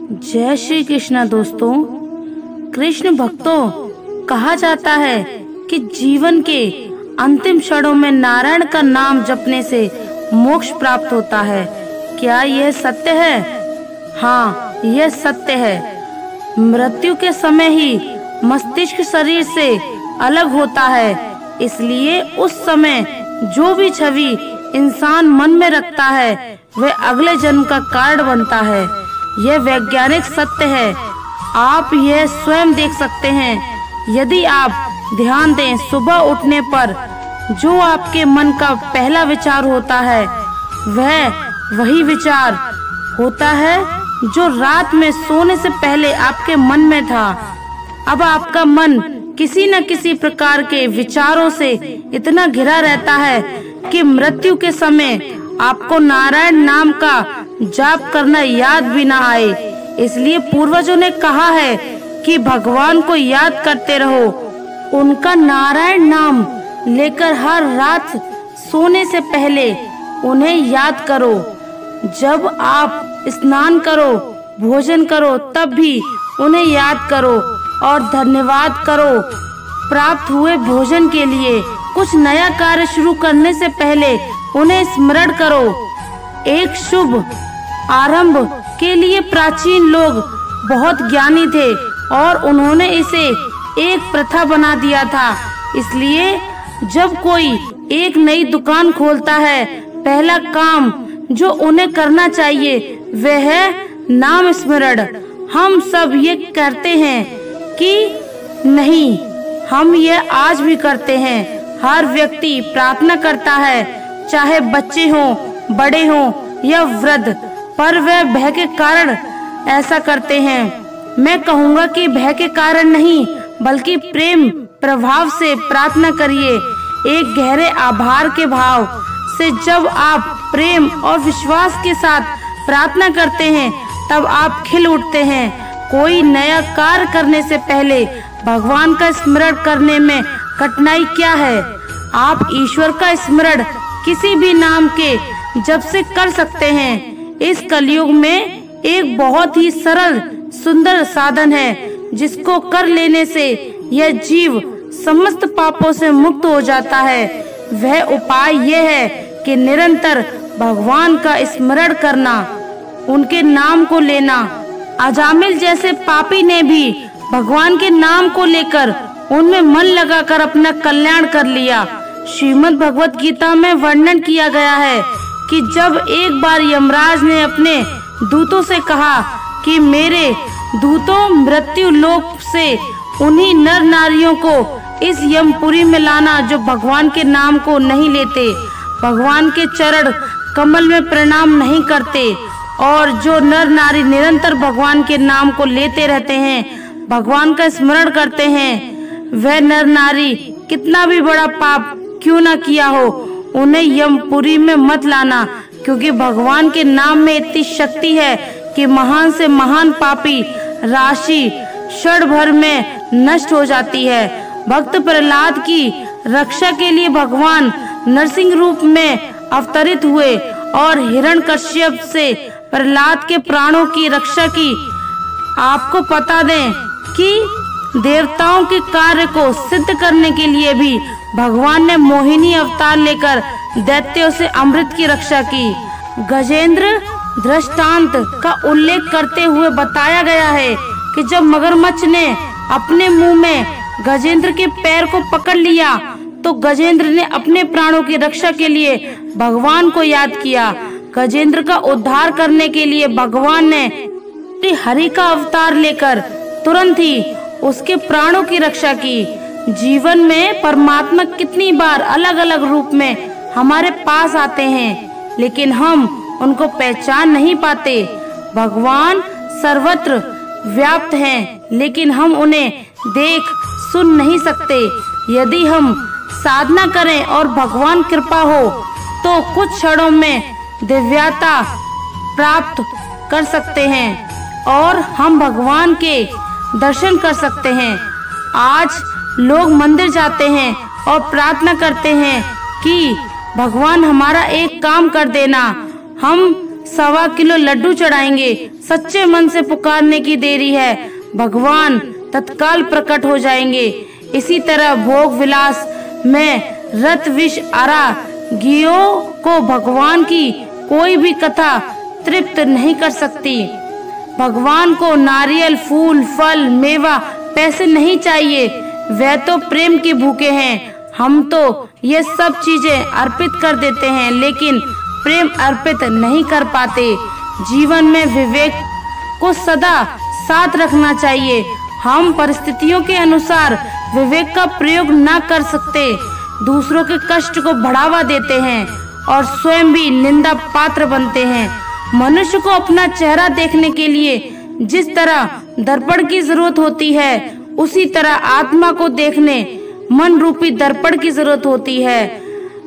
जय श्री कृष्ण। दोस्तों, कृष्ण भक्तों, कहा जाता है कि जीवन के अंतिम क्षणों में नारायण का नाम जपने से मोक्ष प्राप्त होता है। क्या यह सत्य है? हाँ, यह सत्य है। मृत्यु के समय ही मस्तिष्क शरीर से अलग होता है, इसलिए उस समय जो भी छवि इंसान मन में रखता है वह अगले जन्म का कारण बनता है। यह वैज्ञानिक सत्य है। आप यह स्वयं देख सकते हैं। यदि आप ध्यान दें, सुबह उठने पर जो आपके मन का पहला विचार होता है वह वही विचार होता है जो रात में सोने से पहले आपके मन में था। अब आपका मन किसी न किसी प्रकार के विचारों से इतना घिरा रहता है कि मृत्यु के समय आपको नारायण नाम का जाप करना याद भी ना आए। इसलिए पूर्वजों ने कहा है कि भगवान को याद करते रहो। उनका नारायण नाम लेकर हर रात सोने से पहले उन्हें याद करो। जब आप स्नान करो, भोजन करो, तब भी उन्हें याद करो और धन्यवाद करो प्राप्त हुए भोजन के लिए। कुछ नया कार्य शुरू करने से पहले उन्हें स्मरण करो। एक शुभ आरंभ के लिए प्राचीन लोग बहुत ज्ञानी थे और उन्होंने इसे एक प्रथा बना दिया था। इसलिए जब कोई एक नई दुकान खोलता है, पहला काम जो उन्हें करना चाहिए वह है नाम स्मरण। हम सब ये करते हैं कि नहीं? हम ये आज भी करते हैं। हर व्यक्ति प्रार्थना करता है, चाहे बच्चे हों, बड़े हों या वृद्ध, पर वह भय के कारण ऐसा करते हैं। मैं कहूँगा कि भय के कारण नहीं, बल्कि प्रेम प्रभाव से प्रार्थना करिए। एक गहरे आभार के भाव से जब आप प्रेम और विश्वास के साथ प्रार्थना करते हैं, तब आप खिल उठते हैं। कोई नया कार्य करने से पहले भगवान का स्मरण करने में कठिनाई क्या है? आप ईश्वर का स्मरण किसी भी नाम के जप से कर सकते हैं। इस कलयुग में एक बहुत ही सरल सुंदर साधन है जिसको कर लेने से यह जीव समस्त पापों से मुक्त हो जाता है। वह उपाय यह है कि निरंतर भगवान का स्मरण करना, उनके नाम को लेना। अजामिल जैसे पापी ने भी भगवान के नाम को लेकर उनमें मन लगाकर अपना कल्याण कर लिया। श्रीमद् भगवत गीता में वर्णन किया गया है कि जब एक बार यमराज ने अपने दूतों से कहा कि मेरे दूतों, मृत्यु लोक से उन्हीं नर नारियों को इस यमपुरी में लाना जो भगवान के नाम को नहीं लेते, भगवान के चरण कमल में प्रणाम नहीं करते, और जो नर नारी निरंतर भगवान के नाम को लेते रहते हैं, भगवान का स्मरण करते हैं, वह नर नारी कितना भी बड़ा पाप क्यों ना किया हो, उन्हें यमपुरी में मत लाना, क्योंकि भगवान के नाम में इतनी शक्ति है कि महान से महान पापी राशि क्षण भर में नष्ट हो जाती है। भक्त प्रहलाद की रक्षा के लिए भगवान नरसिंह रूप में अवतरित हुए और हिरण्यकश्यप से प्रहलाद के प्राणों की रक्षा की। आपको बता दें कि देवताओं के कार्य को सिद्ध करने के लिए भी भगवान ने मोहिनी अवतार लेकर दैत्यों से अमृत की रक्षा की। गजेंद्र दृष्टांत का उल्लेख करते हुए बताया गया है कि जब मगरमच्छ ने अपने मुंह में गजेंद्र के पैर को पकड़ लिया तो गजेंद्र ने अपने प्राणों की रक्षा के लिए भगवान को याद किया। गजेंद्र का उद्धार करने के लिए भगवान ने हरि का अवतार लेकर तुरंत ही उसके प्राणों की रक्षा की। जीवन में परमात्मा कितनी बार अलग अलग रूप में हमारे पास आते हैं, लेकिन हम उनको पहचान नहीं पाते। भगवान सर्वत्र व्याप्त हैं, लेकिन हम उन्हें देख सुन नहीं सकते। यदि हम साधना करें और भगवान कृपा हो तो कुछ क्षणों में दिव्यता प्राप्त कर सकते हैं और हम भगवान के दर्शन कर सकते हैं। आज लोग मंदिर जाते हैं और प्रार्थना करते हैं कि भगवान हमारा एक काम कर देना। हम 1.25 किलो लड्डू चढ़ाएंगे। सच्चे मन से पुकारने की देरी है, भगवान तत्काल प्रकट हो जाएंगे। इसी तरह भोग विलास में रत विष आरागियों को भगवान की कोई भी कथा तृप्त नहीं कर सकती। भगवान को नारियल, फूल, फल, मेवा, पैसे नहीं चाहिए, वे तो प्रेम के भूखे हैं। हम तो ये सब चीजें अर्पित कर देते हैं, लेकिन प्रेम अर्पित नहीं कर पाते। जीवन में विवेक को सदा साथ रखना चाहिए। हम परिस्थितियों के अनुसार विवेक का प्रयोग न कर सकते, दूसरों के कष्ट को बढ़ावा देते हैं और स्वयं भी निंदा पात्र बनते हैं। मनुष्य को अपना चेहरा देखने के लिए जिस तरह दर्पण की जरूरत होती है, उसी तरह आत्मा को देखने मन रूपी दर्पण की जरूरत होती है।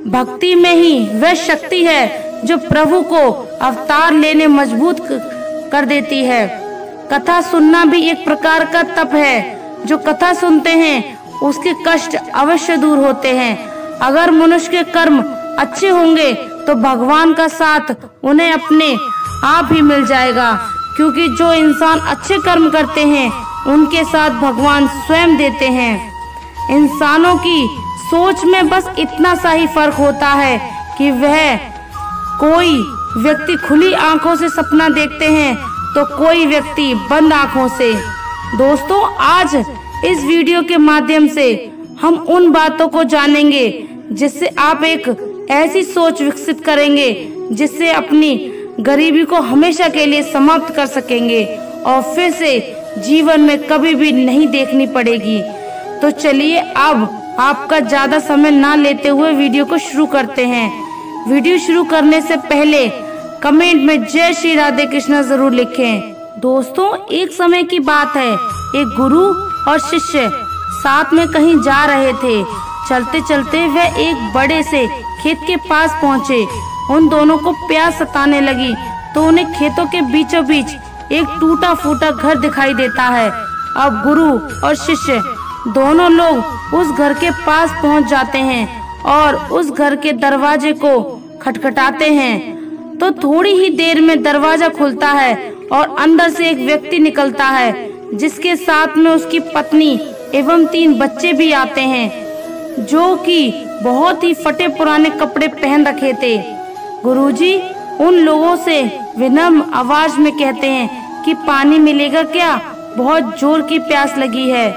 भक्ति में ही वह शक्ति है जो प्रभु को अवतार लेने मजबूत कर देती है। कथा सुनना भी एक प्रकार का तप है। जो कथा सुनते हैं उसके कष्ट अवश्य दूर होते हैं। अगर मनुष्य के कर्म अच्छे होंगे तो भगवान का साथ उन्हें अपने आप ही मिल जाएगा, क्योंकि जो इंसान अच्छे कर्म करते हैं उनके साथ भगवान स्वयं देते हैं। इंसानों की सोच में बस इतना सा ही फर्क होता है कि वह कोई व्यक्ति खुली आंखों से सपना देखते हैं तो कोई व्यक्ति बंद आंखों से। दोस्तों, आज इस वीडियो के माध्यम से हम उन बातों को जानेंगे जिससे आप एक ऐसी सोच विकसित करेंगे जिससे अपनी गरीबी को हमेशा के लिए समाप्त कर सकेंगे और फिर से जीवन में कभी भी नहीं देखनी पड़ेगी। तो चलिए अब आपका ज्यादा समय ना लेते हुए वीडियो को शुरू करते हैं। वीडियो शुरू करने से पहले कमेंट में जय श्री राधे कृष्णा जरूर लिखें। दोस्तों, एक समय की बात है, एक गुरु और शिष्य साथ में कहीं जा रहे थे। चलते चलते वह एक बड़े से खेत के पास पहुँचे। उन दोनों को प्यास सताने लगी तो उन्हें खेतों के बीचों बीच एक टूटा फूटा घर दिखाई देता है। अब गुरु और शिष्य दोनों लोग उस घर के पास पहुंच जाते हैं और उस घर के दरवाजे को खटखटाते हैं। तो थोड़ी ही देर में दरवाजा खुलता है और अंदर से एक व्यक्ति निकलता है, जिसके साथ में उसकी पत्नी एवं 3 बच्चे भी आते हैं, जो कि बहुत ही फटे पुराने कपड़े पहन रखे थे। गुरुजी उन लोगों से विनम्र आवाज में कहते हैं कि पानी मिलेगा क्या, बहुत जोर की प्यास लगी है।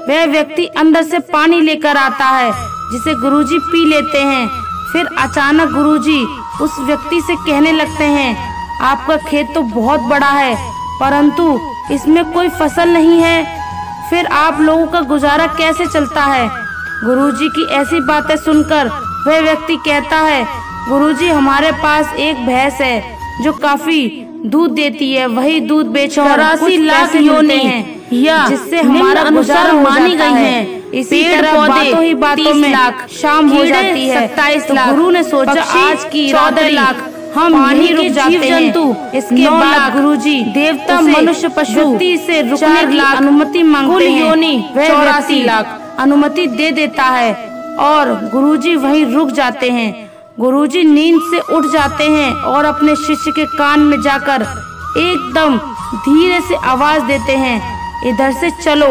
वह व्यक्ति अंदर से पानी लेकर आता है, जिसे गुरुजी पी लेते हैं। फिर अचानक गुरुजी उस व्यक्ति से कहने लगते हैं, आपका खेत तो बहुत बड़ा है, परंतु इसमें कोई फसल नहीं है, फिर आप लोगों का गुजारा कैसे चलता है? गुरुजी की ऐसी बातें सुनकर वह व्यक्ति कहता है, गुरुजी हमारे पास एक भैंस है जो काफी दूध देती है, वही दूध बेचकर 84 लाख योनि है या जिससे हमारा गुजारा मानी गई है। इसी तरह बातों ही बातों में शाम हो जाती है। 27 लाख। गुरु ने सोचा आज की 14 लाख हम यहीं रुक जाते हैं। इसके बाद गुरुजी देवता, मनुष्य, पशु से रुकने की अनुमति मांगते हैं। योनि 84 लाख अनुमति दे देता है और गुरुजी वहीं रुक जाते हैं। गुरुजी नींद से उठ जाते हैं और अपने शिष्य के कान में जाकर एकदम धीरे से आवाज देते हैं, इधर से चलो,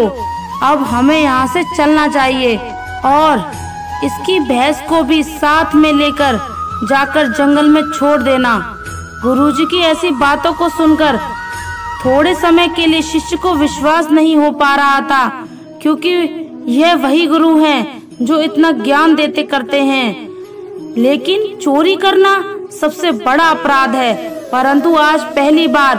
अब हमें यहाँ से चलना चाहिए और इसकी भैंस को भी साथ में लेकर जाकर जंगल में छोड़ देना। गुरुजी की ऐसी बातों को सुनकर थोड़े समय के लिए शिष्य को विश्वास नहीं हो पा रहा था, क्योंकि यह वही गुरु हैं जो इतना ज्ञान देते करते हैं। लेकिन चोरी करना सबसे बड़ा अपराध है, परंतु आज पहली बार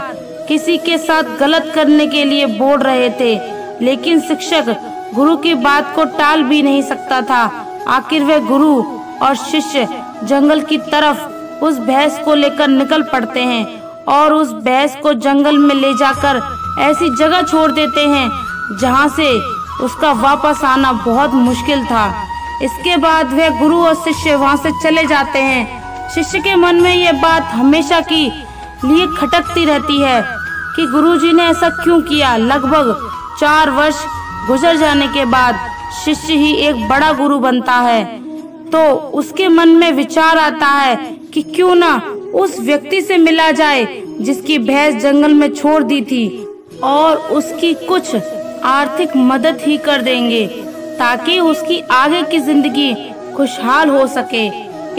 किसी के साथ गलत करने के लिए बोल रहे थे। लेकिन शिक्षक गुरु की बात को टाल भी नहीं सकता था। आखिर वे गुरु और शिष्य जंगल की तरफ उस भैंस को लेकर निकल पड़ते हैं और उस भैंस को जंगल में ले जाकर ऐसी जगह छोड़ देते हैं जहां से उसका वापस आना बहुत मुश्किल था। इसके बाद वे गुरु और शिष्य वहां से चले जाते हैं। शिष्य के मन में ये बात हमेशा की लिए खटकती रहती है कि गुरुजी ने ऐसा क्यों किया। लगभग 4 वर्ष गुजर जाने के बाद शिष्य ही एक बड़ा गुरु बनता है, तो उसके मन में विचार आता है कि क्यों ना उस व्यक्ति से मिला जाए जिसकी भैंस जंगल में छोड़ दी थी और उसकी कुछ आर्थिक मदद ही कर देंगे ताकि उसकी आगे की जिंदगी खुशहाल हो सके।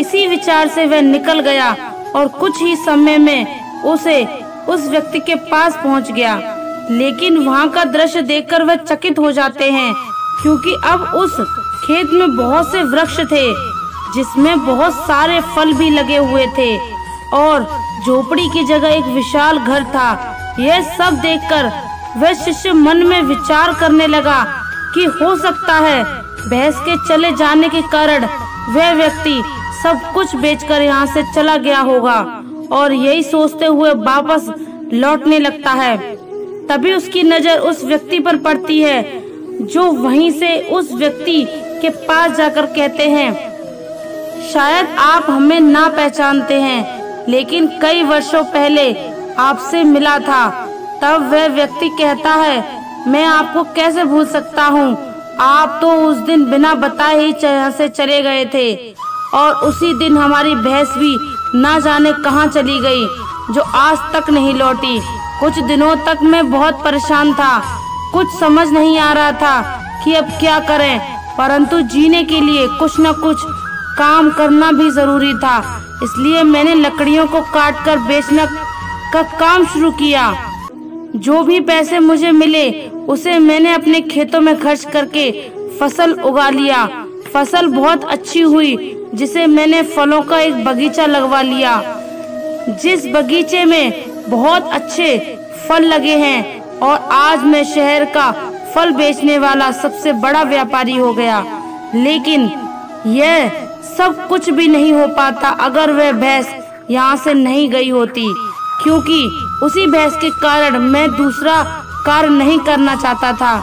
इसी विचार से वह निकल गया और कुछ ही समय में उसे उस व्यक्ति के पास पहुंच गया। लेकिन वहां का दृश्य देखकर वह चकित हो जाते हैं क्योंकि अब उस खेत में बहुत से वृक्ष थे जिसमें बहुत सारे फल भी लगे हुए थे और झोपड़ी की जगह एक विशाल घर था। यह सब देखकर वह शिष्य मन में विचार करने लगा कि हो सकता है भैंस के चले जाने के कारण वह व्यक्ति सब कुछ बेचकर यहाँ से चला गया होगा और यही सोचते हुए वापस लौटने लगता है। तभी उसकी नजर उस व्यक्ति पर पड़ती है जो वहीं से उस व्यक्ति के पास जाकर कहते हैं, शायद आप हमें ना पहचानते हैं लेकिन कई वर्षों पहले आपसे मिला था। तब वह व्यक्ति कहता है, मैं आपको कैसे भूल सकता हूँ, आप तो उस दिन बिना बताए ही यहाँ से चले गए थे और उसी दिन हमारी भैंस भी ना जाने कहाँ चली गई जो आज तक नहीं लौटी। कुछ दिनों तक मैं बहुत परेशान था, कुछ समझ नहीं आ रहा था कि अब क्या करें, परंतु जीने के लिए कुछ न कुछ काम करना भी जरूरी था। इसलिए मैंने लकड़ियों को काटकर बेचने का काम शुरू किया। जो भी पैसे मुझे मिले उसे मैंने अपने खेतों में खर्च करके फसल उगा लिया। फसल बहुत अच्छी हुई जिसे मैंने फलों का एक बगीचा लगवा लिया, जिस बगीचे में बहुत अच्छे फल लगे हैं और आज मैं शहर का फल बेचने वाला सबसे बड़ा व्यापारी हो गया। लेकिन यह सब कुछ भी नहीं हो पाता अगर वह भैंस यहाँ से नहीं गई होती, क्योंकि उसी भैंस के कारण मैं दूसरा कार्य नहीं करना चाहता था।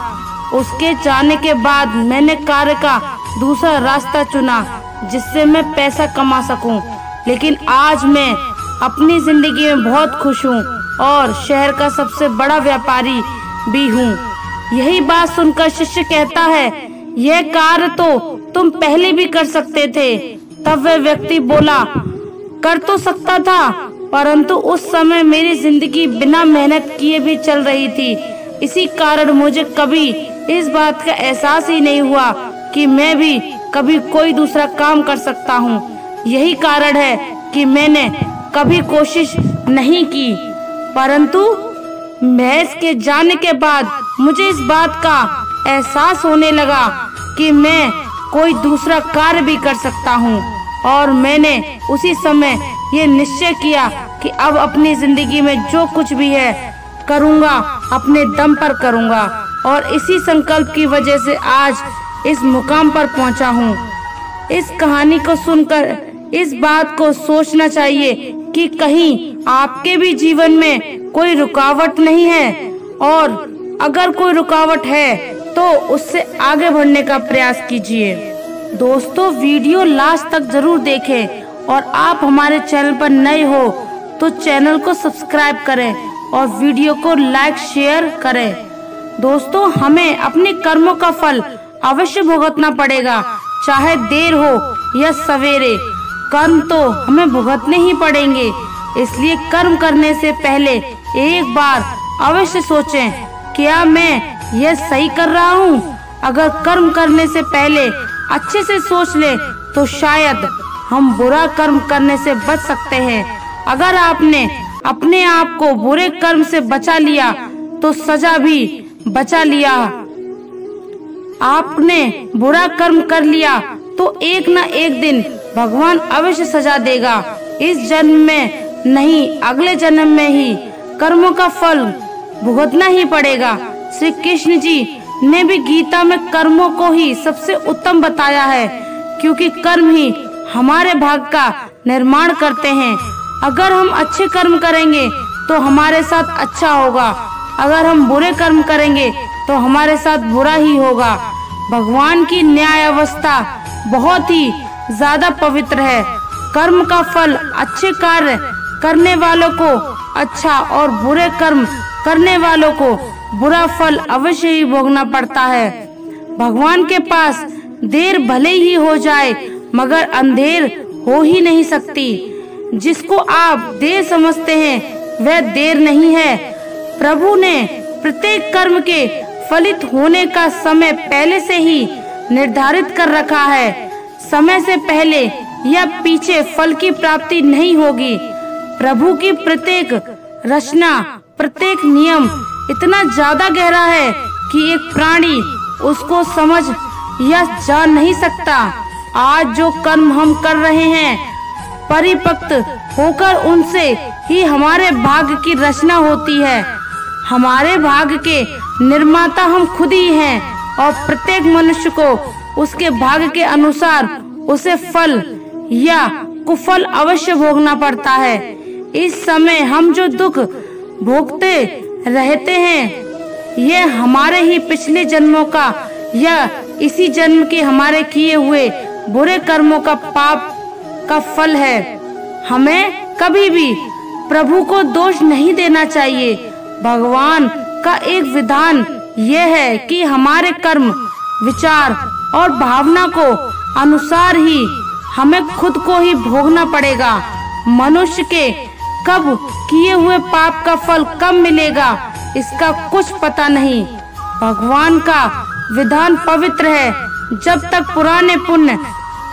उसके जाने के बाद मैंने कार्य का दूसरा रास्ता चुना जिससे मैं पैसा कमा सकूं। लेकिन आज मैं अपनी जिंदगी में बहुत खुश हूं और शहर का सबसे बड़ा व्यापारी भी हूं। यही बात सुनकर शिष्य कहता है, यह कार्य तो तुम पहले भी कर सकते थे। तब वह व्यक्ति बोला, कर तो सकता था, परंतु उस समय मेरी जिंदगी बिना मेहनत किए भी चल रही थी। इसी कारण मुझे कभी इस बात का एहसास ही नहीं हुआ कि मैं भी कभी कोई दूसरा काम कर सकता हूँ। यही कारण है कि मैंने कभी कोशिश नहीं की, परंतु भैंस के जाने के बाद मुझे इस बात का एहसास होने लगा कि मैं कोई दूसरा कार्य भी कर सकता हूँ और मैंने उसी समय ये निश्चय किया कि अब अपनी जिंदगी में जो कुछ भी है करूँगा, अपने दम पर करूँगा और इसी संकल्प की वजह से आज इस मुकाम पर पहुँचा हूँ। इस कहानी को सुनकर इस बात को सोचना चाहिए कि कहीं आपके भी जीवन में कोई रुकावट नहीं है और अगर कोई रुकावट है तो उससे आगे बढ़ने का प्रयास कीजिए। दोस्तों, वीडियो लास्ट तक जरूर देखें और आप हमारे चैनल पर नए हो तो चैनल को सब्सक्राइब करें और वीडियो को लाइक शेयर करें। दोस्तों, हमें अपने कर्मों का फल अवश्य भुगतना पड़ेगा, चाहे देर हो या सवेरे। कर्म तो हमें भुगतने ही पड़ेंगे, इसलिए कर्म करने से पहले एक बार अवश्य सोचें, क्या मैं यह सही कर रहा हूँ? अगर कर्म करने से पहले अच्छे से सोच ले तो शायद हम बुरा कर्म करने से बच सकते हैं। अगर आपने अपने आप को बुरे कर्म से बचा लिया तो सजा भी बचा लिया। आपने बुरा कर्म कर लिया तो एक न एक दिन भगवान अवश्य सजा देगा। इस जन्म में नहीं, अगले जन्म में ही कर्मों का फल भुगतना ही पड़ेगा। श्री कृष्ण जी ने भी गीता में कर्मों को ही सबसे उत्तम बताया है, क्योंकि कर्म ही हमारे भाग्य का निर्माण करते हैं। अगर हम अच्छे कर्म करेंगे तो हमारे साथ अच्छा होगा, अगर हम बुरे कर्म करेंगे तो हमारे साथ बुरा ही होगा। भगवान की न्याय अवस्था बहुत ही ज्यादा पवित्र है। कर्म का फल अच्छे कार्य करने वालों को अच्छा और बुरे कर्म करने वालों को बुरा फल अवश्य ही भोगना पड़ता है। भगवान के पास देर भले ही हो जाए मगर अंधेर हो ही नहीं सकती। जिसको आप देर समझते हैं वह देर नहीं है। प्रभु ने प्रत्येक कर्म के फलित होने का समय पहले से ही निर्धारित कर रखा है। समय से पहले या पीछे फल की प्राप्ति नहीं होगी। प्रभु की प्रत्येक रचना, प्रत्येक नियम इतना ज्यादा गहरा है कि एक प्राणी उसको समझ या जान नहीं सकता। आज जो कर्म हम कर रहे हैं, परिपक्व होकर उनसे ही हमारे भाग्य की रचना होती है। हमारे भाग्य के निर्माता हम खुद ही हैं और प्रत्येक मनुष्य को उसके भाग्य के अनुसार उसे फल या कुफल अवश्य भोगना पड़ता है। इस समय हम जो दुख भोगते रहते हैं, ये हमारे ही पिछले जन्मों का या इसी जन्म के हमारे किए हुए बुरे कर्मों का पाप का फल है। हमें कभी भी प्रभु को दोष नहीं देना चाहिए। भगवान का एक विधान यह है कि हमारे कर्म, विचार और भावना को अनुसार ही हमें खुद को ही भोगना पड़ेगा। मनुष्य के कब किए हुए पाप का फल कब मिलेगा, इसका कुछ पता नहीं। भगवान का विधान पवित्र है। जब तक पुराने पुण्य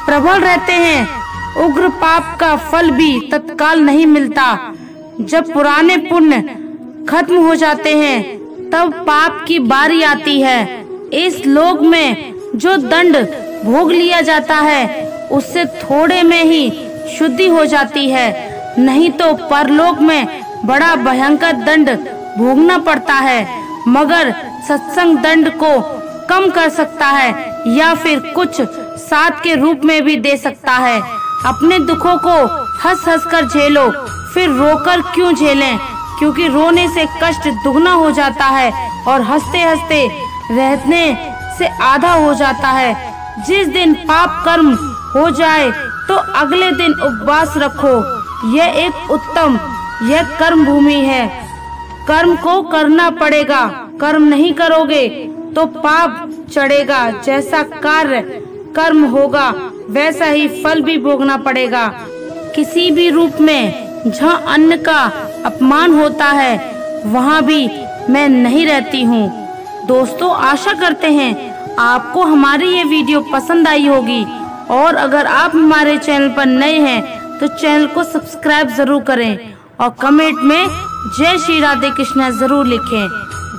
प्रबल रहते हैं, उग्र पाप का फल भी तत्काल नहीं मिलता। जब पुराने पुण्य खत्म हो जाते हैं, तब पाप की बारी आती है। इस लोक में जो दंड भोग लिया जाता है, उससे थोड़े में ही शुद्धि हो जाती है, नहीं तो परलोक में बड़ा भयंकर दंड भोगना पड़ता है। मगर सत्संग दंड को कम कर सकता है या फिर कुछ साथ के रूप में भी दे सकता है। अपने दुखों को हंस हंस कर झेलो, फिर रोकर क्यों झेलें, क्योंकि रोने से कष्ट दुगना हो जाता है और हंसते हंसते रहने से आधा हो जाता है। जिस दिन पाप कर्म हो जाए तो अगले दिन उपवास रखो। यह एक उत्तम, यह कर्म भूमि है। कर्म को करना पड़ेगा। कर्म नहीं करोगे तो पाप चढ़ेगा। जैसा कार्य कर्म होगा, वैसा ही फल भी भोगना पड़ेगा। किसी भी रूप में जहाँ अन्न का अपमान होता है, वहाँ भी मैं नहीं रहती हूँ। दोस्तों, आशा करते हैं आपको हमारी ये वीडियो पसंद आई होगी और अगर आप हमारे चैनल पर नए हैं तो चैनल को सब्सक्राइब जरूर करें और कमेंट में जय श्री राधे कृष्णा जरूर लिखें।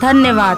धन्यवाद।